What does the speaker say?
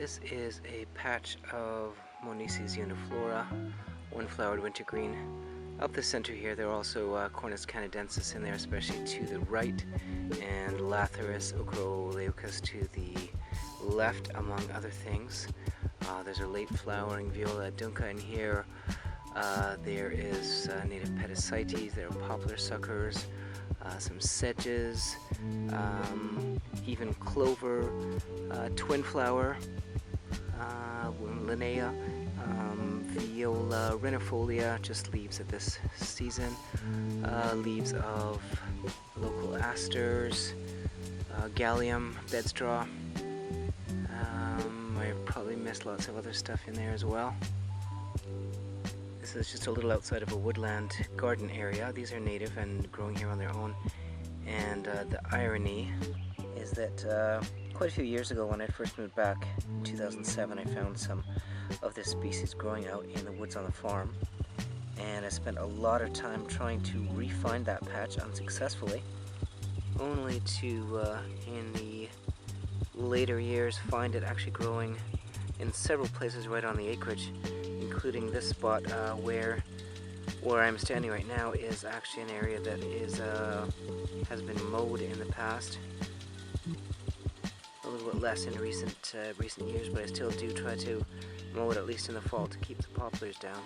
This is a patch of Moneses uniflora, one-flowered wintergreen. Up the center here there are also Cornus canadensis in there, especially to the right, and Lathyrus ochroleucus to the left, among other things. There's a late flowering Viola adunca in here. There is native pedicites, there are poplar suckers, some sedges, even clover, twin flower, Linnea, Viola renifolia, just leaves at this season, leaves of local asters, Gallium, bedstraw. I probably missed lots of other stuff in there as well. This is just a little outside of a woodland garden area. These are native and growing here on their own. And the irony is that quite a few years ago, when I first moved back in 2007, I found some of this species growing out in the woods on the farm. And I spent a lot of time trying to re-find that patch unsuccessfully, only to, in the later years, find it actually growing in several places right on the acreage, including this spot where I'm standing right now is actually an area that is has been mowed in the past. A little bit less in recent years, but I still do try to mow it at least in the fall to keep the poplars down.